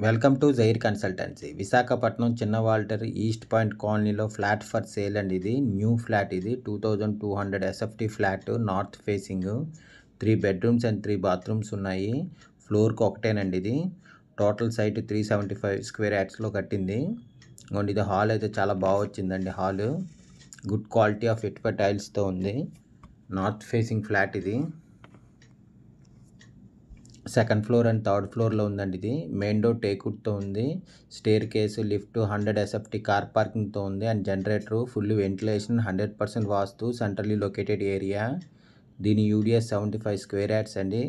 Welcome to Jair consultancy. Visakhapatnam Chinna Waltair east point కాలనీలో flat for sale అండి. ఇది న్యూ ఫ్లాట్. ఇది 2200 SFT flat, north facing, 3 bedrooms and 3 bathrooms ఉన్నాయి. ఫ్లోర్కి ఒకటేనండి. ఇది టోటల్ సైట్ 375 స్క్వేర్ యార్డ్స్లో కట్టింది. ఇంకోండి, ఇది హాల్ అయితే చాలా బాగా వచ్చిందండి. హాల్ గుడ్ క్వాలిటీ ఆఫ్ ఇటుక టైల్స్తో ఉంది. North facing flat. ఇది సెకండ్ ఫ్లోర్ అండ్ థర్డ్ ఫ్లోర్లో ఉందండి. ఇది మెయిన్ డోర్ టేక్వుడ్తో ఉంది. Staircase, lift, 100 SFT car పార్కింగ్తో ఉంది. And generator, full ventilation, 100% vastu, centrally located area. దీని యూడిఎస్ 75 స్క్వేర్ యార్డ్స్ అండి.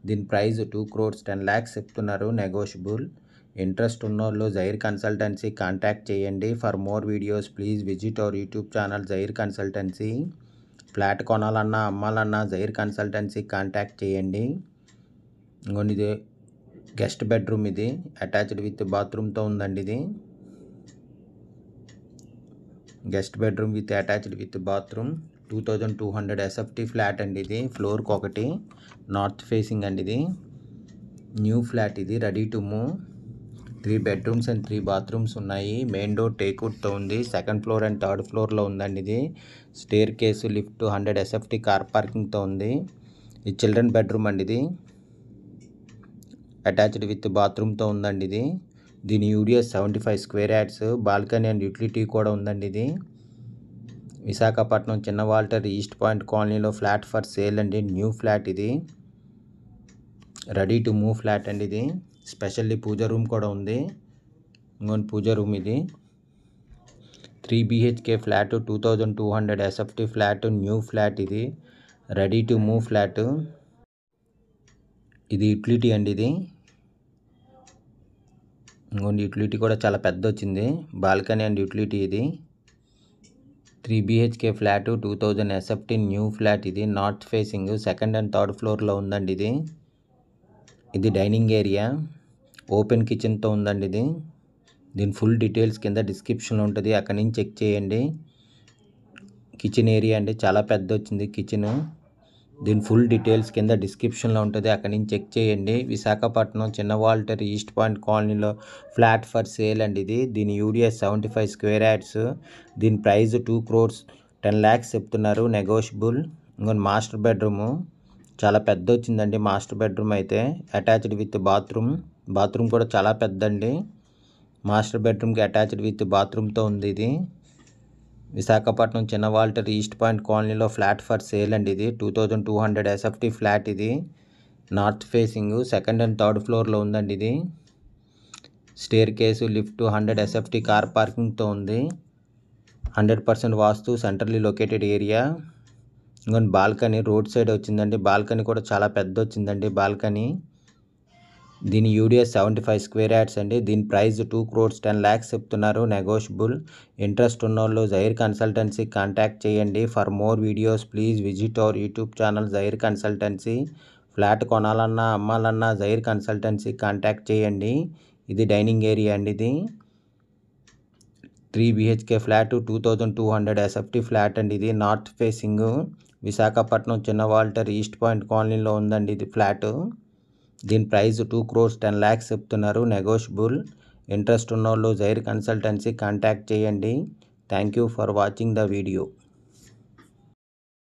దీని ప్రైస్ 2,10,00,000 చెప్తున్నారు, నెగోషియబుల్. ఇంట్రెస్ట్ ఉన్నోళ్ళు జైర్ కన్సల్టెన్సీ కాంటాక్ట్ చేయండి. For more videos please visit our YouTube channel Jair consultancy. Flat కొనాలన్నా అమ్మాలన్నా జైర్ కన్సల్టెన్సీ కాంటాక్ట్ చేయండి. ఇంకోండి, ఇది గెస్ట్ బెడ్రూమ్. ఇది అటాచ్డ్ విత్ బాత్రూమ్తో ఉందండి. ఇది guest bedroom with attached with bathroom. 2200 SFT flat అండి. ఇది ఫ్లోర్కి ఒకటి, నార్త్ ఫేసింగ్ అండి. ఇది న్యూ ఫ్లాట్. ఇది ready to move. 3 bedrooms and 3 bathrooms ఉన్నాయి. మెయిన్ డోర్ టేక్వుడ్తో ఉంది. సెకండ్ ఫ్లోర్ అండ్ థర్డ్ ఫ్లోర్లో ఉందండి. ఇది staircase, lift, 100 SFT car పార్కింగ్తో ఉంది. ఇది చిల్డ్రన్ బెడ్రూమ్ అండి. ఇది అటాచ్డ్ విత్ బాత్రూమ్తో ఉందండి. ఇది దీని UDS 75 square yards. Balcony and utility కూడా ఉందండి. ఇది విశాఖపట్నం చిన్న వాల్టర్ ఈస్ట్ పాయింట్ కాలనీలో ఫ్లాట్ ఫర్ సేల్ అండి. New flat. ఇది రెడీ టు మూవ్ ఫ్లాట్ అండి. ఇది స్పెషల్లీ పూజ రూమ్ కూడా ఉంది. ఇంకొన్ని పూజ రూమ్. ఇది 3 BHK flat, 2200 SFT flat, new flat. ఇది రెడీ టు మూవ్ ఫ్లాట్. ఇది యూటిలిటీ అండి. ఇది ఇంకొన్ని యూటిలిటీ కూడా చాలా పెద్ద వచ్చింది. Balcony and utility. ఇది 3 BHK flat, 2000 SFT, new flat. ఇది north facing, second and third ఫ్లోర్లో ఉందండి. ఇది డైనింగ్ ఏరియా, ఓపెన్ కిచెన్తో ఉందండి. దీని ఫుల్ డీటెయిల్స్ కింద డిస్క్రిప్షన్లో ఉంటుంది, అక్కడి నుంచి చెక్ చేయండి. కిచెన్ ఏరియా అండి, చాలా పెద్ద వచ్చింది కిచెన్. దీని ఫుల్ డీటెయిల్స్ కింద డిస్క్రిప్షన్లో ఉంటుంది, అక్కడి నుంచి చెక్ చేయండి. విశాఖపట్నం చిన్న వాల్టర్ ఈస్ట్ పాయింట్ కాలనీలో ఫ్లాట్ ఫర్ సేల్ అండి. దీని యూడిఎస్ 75 స్క్వేర్ యార్డ్స్. దీని ప్రైస్ 2,10,00,000 చెప్తున్నారు, నెగోషియబుల్. ఇంకొన్ని మాస్టర్ బెడ్రూము చాలా పెద్ద వచ్చిందండి. మాస్టర్ బెడ్రూమ్ అయితే అటాచ్డ్ విత్ బాత్రూమ్. బాత్రూమ్ కూడా చాలా పెద్దండి. మాస్టర్ బెడ్రూమ్కి అటాచ్డ్ విత్ బాత్రూమ్తో ఉంది. ఇది విశాఖపట్నం చిన్న వాల్టర్ ఈస్ట్ పాయింట్ కాలనీలో ఫ్లాట్ ఫర్ సేల్ అండి. ఇది 2200 ఎస్ఎఫ్టీ ఫ్లాట్. ఇది north facing, second and third ఫ్లోర్లో ఉందండి. ఇది staircase, lift, 100 SFT car పార్కింగ్తో ఉంది. 100% వాస్తు, సెంట్రల్లీ లొకేటెడ్ ఏరియా. ఇంకొన్ని బాల్కనీ రోడ్ సైడ్ వచ్చిందండి. బాల్కనీ కూడా చాలా పెద్ద వచ్చిందండి బాల్కనీ. దీని యూడిఎస్ 75 స్క్వేర్ యార్డ్స్ అండి. దీని ప్రైస్ 2,10,00,000 చెప్తున్నారు, నెగోషియబుల్. ఇంట్రెస్ట్ ఉన్నోళ్ళు జైర్ కన్సల్టెన్సీ కాంటాక్ట్ చేయండి. For more videos please visit our YouTube channel Jair consultancy. Flat కొనాలన్నా అమ్మాలన్నా జైర్ కన్సల్టెన్సీ కాంటాక్ట్ చేయండి. ఇది డైనింగ్ ఏరియా అండి. ఇది 3 BHK ఫ్లాట్, 2200 ఎస్ఎఫ్టీ ఫ్లాట్ అండి. ఇది north facing, Visakhapatnam Chinna Waltair east point కాలనీలో ఉందండి. ఇది ఫ్లాట్. దీని ప్రైస్ 2,10,00,000 చెప్తున్నారు, నెగోషియబుల్. ఇంట్రెస్ట్ ఉన్నోళ్ళు జైర్ కన్సల్టెన్సీ కాంటాక్ట్ చేయండి. Thank you for watching the video.